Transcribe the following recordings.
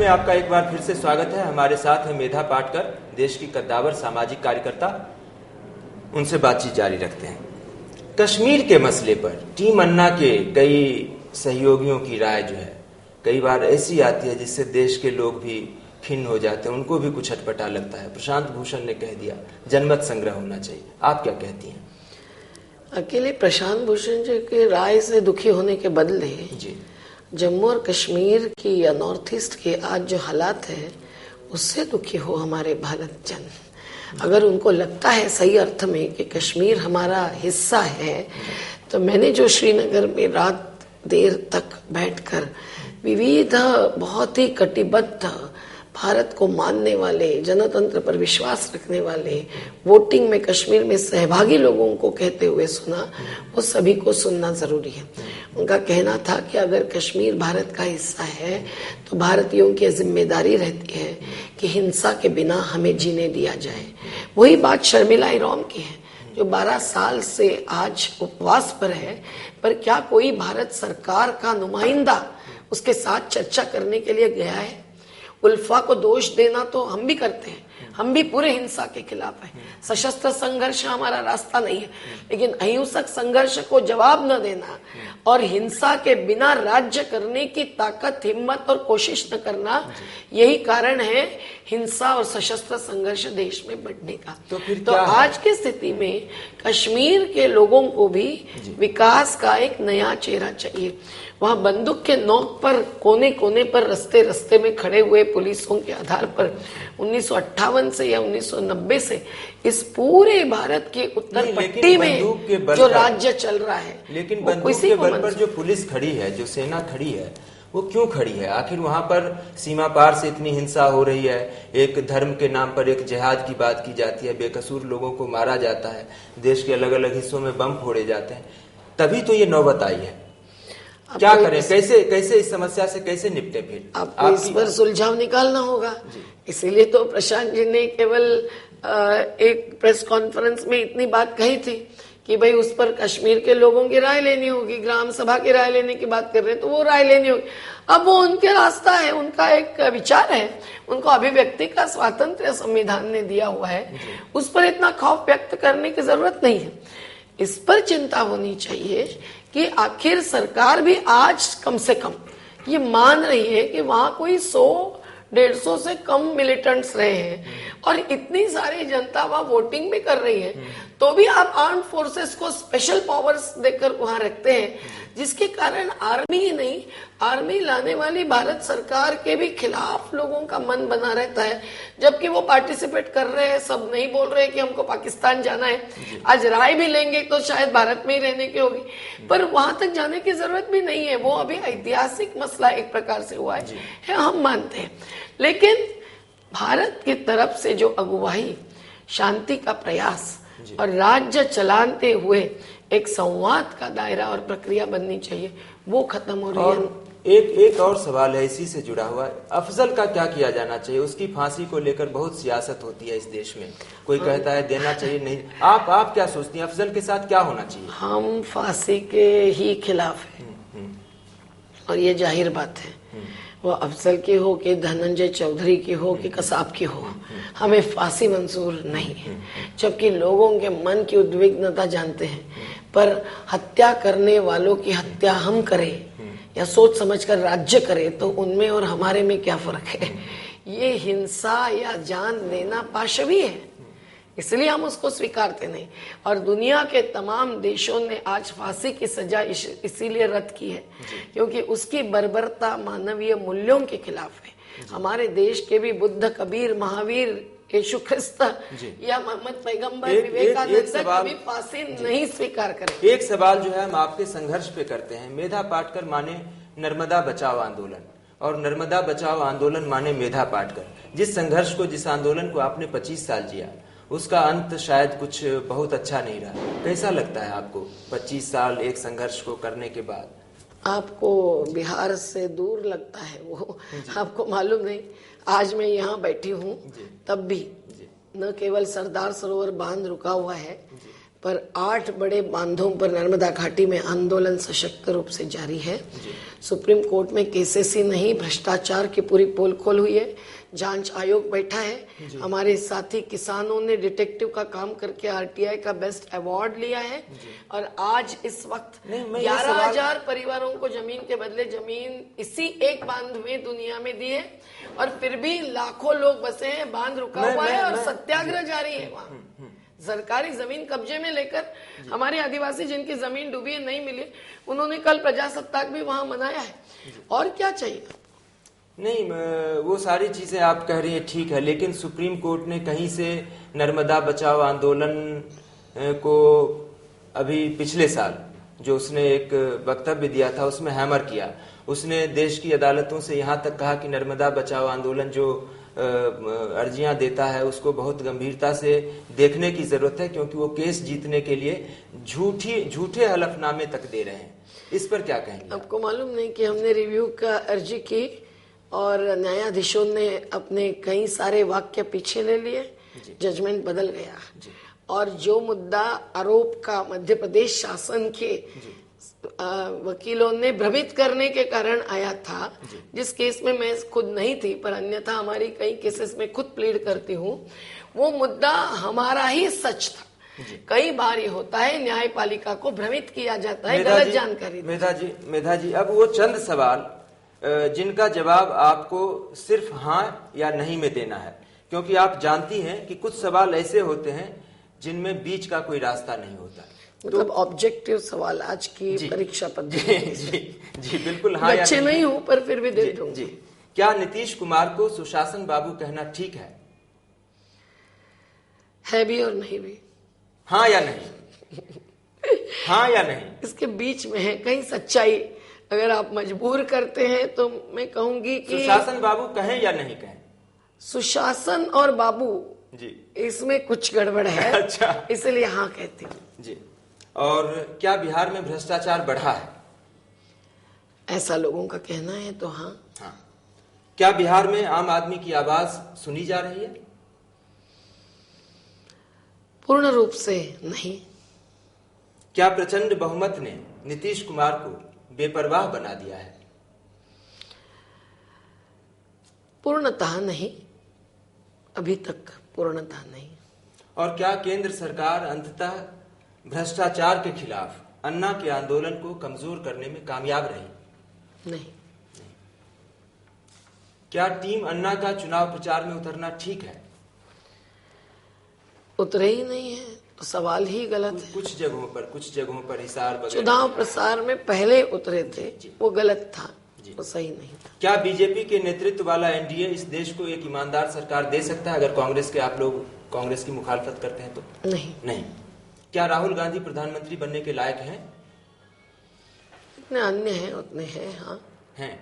में आपका एक बार फिर से स्वागत है। हमारे साथ है मेधा पाटकर, देश की कद्दावर सामाजिक कार्यकर्ता। उनसे बातचीत जारी रखते हैं। कश्मीर के मसले पर टीम अन्ना के कई सहयोगियों की राय जो है कई बार ऐसी आती है जिससे देश के लोग भी खिन्न हो जाते हैं, उनको भी कुछ अटपटा लगता है। प्रशांत भूषण ने कह दिया जनमत संग्रह होना चाहिए, आप क्या कहती हैं? अकेले प्रशांत भूषण जी की राय से दुखी होने के बदले जी जम्मू और कश्मीर की या नॉर्थ ईस्ट के आज जो हालात है उससे दुखी हो हमारे भारत जन। अगर उनको लगता है सही अर्थ में कि कश्मीर हमारा हिस्सा है, तो मैंने जो श्रीनगर में रात देर तक बैठकर विविध बहुत ही कटिबद्ध भारत को मानने वाले, जनतंत्र पर विश्वास रखने वाले, वोटिंग में कश्मीर में सहभागी लोगों को कहते हुए सुना, वो सभी को सुनना जरूरी है। उनका कहना था कि अगर कश्मीर भारत का हिस्सा है तो भारतीयों की जिम्मेदारी रहती है कि हिंसा के बिना हमें जीने दिया जाए। वही बात शर्मिला इराम की है जो 12 साल से आज उपवास पर है, पर क्या कोई भारत सरकार का नुमाइंदा उसके साथ चर्चा करने के लिए गया है? उल्फा को दोष देना तो हम भी करते हैं, हम भी पूरे हिंसा के खिलाफ हैं। सशस्त्र संघर्ष हमारा रास्ता नहीं है, लेकिन अहिंसक संघर्ष को जवाब न देना और हिंसा के बिना राज्य करने की ताकत, हिम्मत और कोशिश न करना, यही कारण है हिंसा और सशस्त्र संघर्ष देश में बढ़ने का। तो आज की स्थिति में कश्मीर के लोगों को भी विकास का एक नया चेहरा चाहिए। वहां बंदूक के नोक पर कोने कोने पर रस्ते में खड़े हुए पुलिसों के आधार पर 1958 से या 1990 से इस पूरे भारत के उत्तर पट्टी में जो राज्य चल रहा है, लेकिन बंदूक के बल पर जो पुलिस खड़ी है, जो सेना खड़ी है, वो क्यों खड़ी है? आखिर वहां पर सीमा पार से इतनी हिंसा हो रही है, एक धर्म के नाम पर एक जिहाद की बात की जाती है, बेकसूर लोगों को मारा जाता है, देश के अलग अलग हिस्सों में बम फोड़े जाते हैं, तभी तो ये नौबत आई है। क्या करें, कैसे इस समस्या से कैसे निपटे? फिर आपको इस पर सुलझाव निकालना होगा। इसीलिए तो प्रशांत जी ने केवल एक प्रेस कॉन्फ्रेंस में इतनी बात कही थी कि भाई उस पर कश्मीर के लोगों की राय लेनी होगी, ग्राम सभा की राय लेने की बात कर रहे हैं तो वो राय लेनी होगी। अब वो उनके रास्ता है, उनका एक विचार है, उनको अभिव्यक्ति का स्वातंत्र्य संविधान ने दिया हुआ है, उस पर इतना खौफ व्यक्त करने की जरूरत नहीं है। इस पर चिंता होनी चाहिए कि आखिर सरकार भी आज कम से कम ये मान रही है कि वहां कोई 100-150 से कम मिलिटेंट्स रहे हैं और इतनी सारी जनता वहां वोटिंग भी कर रही है, तो भी आप आर्म फोर्सेस को स्पेशल पावर्स देकर वहां रखते हैं, जिसके कारण आर्मी ही नहीं, आर्मी लाने वाली भारत सरकार के भी खिलाफ लोगों का मन बना रहता है, जबकि वो पार्टिसिपेट कर रहे हैं। सब नहीं बोल रहे कि हमको पाकिस्तान जाना है, आज राय भी लेंगे तो शायद भारत में ही रहने की होगी, पर वहां तक जाने की जरूरत भी नहीं है। वो अभी ऐतिहासिक मसला एक प्रकार से हुआ है, हम मानते हैं, लेकिन भारत की तरफ से जो अगुवाई, शांति का प्रयास और राज्य चलाते हुए एक संवाद का दायरा और प्रक्रिया बननी चाहिए, वो खत्म हो रही है। एक और सवाल है इसी से जुड़ा हुआ, अफजल का क्या किया जाना चाहिए? उसकी फांसी को लेकर बहुत सियासत होती है इस देश में, कोई कहता है देना चाहिए, नहीं, आप क्या सोचती हैं, अफजल के साथ क्या होना चाहिए? हम फांसी के ही खिलाफ हैं और ये जाहिर बात है, वो अफजल की हो कि धनंजय चौधरी की हो कि कसाब की हो, हमें फांसी मंजूर नहीं है, जबकि लोगों के मन की उद्विग्नता जानते हैं। पर हत्या करने वालों की हत्या हम करें या सोच समझकर राज्य करे तो उनमें और हमारे में क्या फर्क है? ये हिंसा या जान लेना पाशवी है, इसलिए हम उसको स्वीकारते नहीं। और दुनिया के तमाम देशों ने आज फांसी की सजा इसीलिए रद्द की है क्योंकि उसकी बर्बरता मानवीय मूल्यों के खिलाफ है। हमारे देश के भी बुद्ध, कबीर, महावीर, यीशु ख्रिस्त या मोहम्मद पैगंबर, विवेकानंद कभी फांसी नहीं स्वीकार करें। एक सवाल जो है हम आपके संघर्ष पे करते हैं, मेधा पाटकर माने नर्मदा बचाओ आंदोलन और नर्मदा बचाओ आंदोलन माने मेधा पाटकर। जिस संघर्ष को, जिस आंदोलन को आपने 25 साल जिया, उसका अंत शायद कुछ बहुत अच्छा नहीं रहा। कैसा लगता है आपको 25 साल एक संघर्ष को करने के बाद? आपको बिहार से दूर लगता है वो, आपको मालूम नहीं। आज मैं यहाँ बैठी हूँ, तब भी न केवल सरदार सरोवर बांध रुका हुआ है, पर 8 बड़े बांधों पर नर्मदा घाटी में आंदोलन सशक्त रूप से जारी है। सुप्रीम कोर्ट में केसेस ही नहीं, भ्रष्टाचार की पूरी पोल खोल हुई है। जांच आयोग बैठा है। हमारे साथी किसानों ने डिटेक्टिव का काम करके आरटीआई का बेस्ट अवार्ड लिया है। और आज इस वक्त 11,000 परिवारों को जमीन के बदले जमीन इसी एक बांध में दुनिया में दी है, और फिर भी लाखों लोग बसे हैं, बांध रुका हुआ है और सत्याग्रह जारी है। वहाँ सरकारी जमीन कब्जे में लेकर हमारे आदिवासी जिनकी जमीन डूबी है, नहीं मिली, उन्होंने कल प्रजासत्ताक भी वहां मनाया है। और क्या चाहिए? नहीं, वो सारी चीजें आप कह रही हैं ठीक है, लेकिन सुप्रीम कोर्ट ने कहीं से नर्मदा बचाओ आंदोलन को अभी पिछले साल जो उसने एक वक्तव्य दिया था उसमें हैमर किया। उसने देश की अदालतों से यहाँ तक कहा कि नर्मदा बचाओ आंदोलन जो अर्जियां देता है उसको बहुत गंभीरता से देखने की जरूरत है, क्योंकि वो केस जीतने के लिए झूठे हलफनामे तक दे रहे हैं। इस पर क्या कहेंगे? आपको मालूम नहीं कि हमने रिव्यू का अर्जी की और न्यायाधीशों ने अपने कई सारे वाक्य पीछे ले लिए, जजमेंट बदल गया। और जो मुद्दा आरोप का मध्य प्रदेश शासन के वकीलों ने भ्रमित करने के कारण आया था, जिस केस में मैं खुद नहीं थी पर अन्यथा हमारी कई केसेस में खुद प्लीड करती हूँ, वो मुद्दा हमारा ही सच था। कई बार ये होता है, न्यायपालिका को भ्रमित किया जाता है गलत जानकारी। मेधा जी, अब वो चंद सवाल जिनका जवाब आपको सिर्फ हाँ या नहीं में देना है, क्योंकि आप जानती हैं कि कुछ सवाल ऐसे होते हैं जिनमें बीच का कोई रास्ता नहीं होता। मतलब ऑब्जेक्टिव सवाल आज की परीक्षा पद्धति। जी बिल्कुल हाँ या अच्छे नहीं हूं पर फिर भी दे दूंगी। जी, क्या नीतीश कुमार को सुशासन बाबू कहना ठीक है? है भी और नहीं भी। हाँ या नहीं? हाँ या नहीं? इसके बीच में है कहीं सच्चाई। अगर आप मजबूर करते हैं तो मैं कहूंगी कि सुशासन बाबू कहें या नहीं कहें? सुशासन और बाबू जी, इसमें कुछ गड़बड़ है। अच्छा, इसलिए हाँ कहती हूँ। जी। और क्या बिहार में भ्रष्टाचार बढ़ा है? ऐसा लोगों का कहना है तो हाँ। क्या बिहार में आम आदमी की आवाज सुनी जा रही है? पूर्ण रूप से नहीं। क्या प्रचंड बहुमत ने नीतीश कुमार को बेपरवाह बना दिया है? पूर्णतः नहीं, अभी तक पूर्णतः नहीं। और क्या केंद्र सरकार अंततः भ्रष्टाचार के खिलाफ अन्ना के आंदोलन को कमजोर करने में कामयाब रही? नहीं। क्या टीम अन्ना का चुनाव प्रचार में उतरना ठीक है? उतरे ही नहीं है तो सवाल ही गलत है। कुछ जगहों पर हिसार वगैरह चुनाव प्रसार में पहले उतरे थे, वो गलत था, वो सही नहीं था। क्या बीजेपी के नेतृत्व वाला एनडीए इस देश को एक ईमानदार सरकार दे सकता है अगर कांग्रेस के आप लोग कांग्रेस की मुखालफत करते हैं तो? नहीं। क्या राहुल गांधी प्रधानमंत्री बनने के लायक हैं? जितने अन्य हैं उतने हैं। हाँ हैं।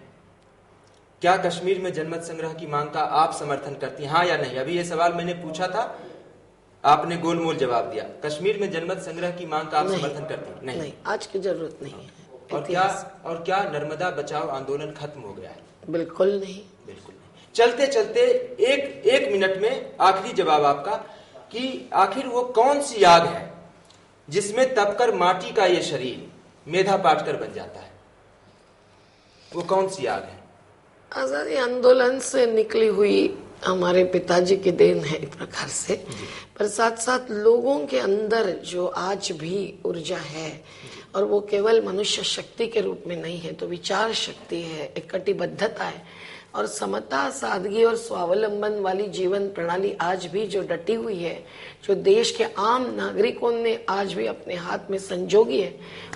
क्या कश्मीर में जनमत संग्रह की मांग का आप समर्थन करती हैं, हाँ या नहीं? अभी ये सवाल मैंने पूछा था, आपने गोलमोल जवाब दिया। कश्मीर में जनमत संग्रह की मांग का आप समर्थन करती हैं? नहीं, आज की जरूरत नहीं है। और क्या नर्मदा बचाओ आंदोलन खत्म हो गया है? बिल्कुल नहीं। चलते चलते एक मिनट में आखिरी जवाब आपका कि आखिर वो कौन सी आग है जिसमें तपकर माटी का ये शरीर मेधा पाटकर बन जाता है? वो कौन सी आग है? आजादी आंदोलन से निकली हुई हमारे पिताजी की देन है एक प्रकार से, पर साथ साथ लोगों के अंदर जो आज भी ऊर्जा है, और वो केवल मनुष्य शक्ति के रूप में नहीं है, तो विचार शक्ति है, एक कटिबद्धता है और समता, सादगी और स्वावलंबन वाली जीवन प्रणाली आज भी जो डटी हुई है, जो देश के आम नागरिकों ने आज भी अपने हाथ में संजोगी है,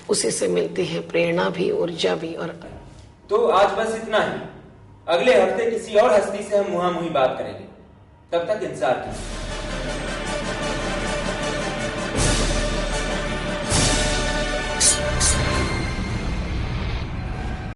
उसी से मिलती है प्रेरणा भी, ऊर्जा भी। और तो आज बस इतना ही। अगले हफ्ते किसी और हस्ती से हम मुहांमुही बात करेंगे। तब तक इंतजार कीजिए।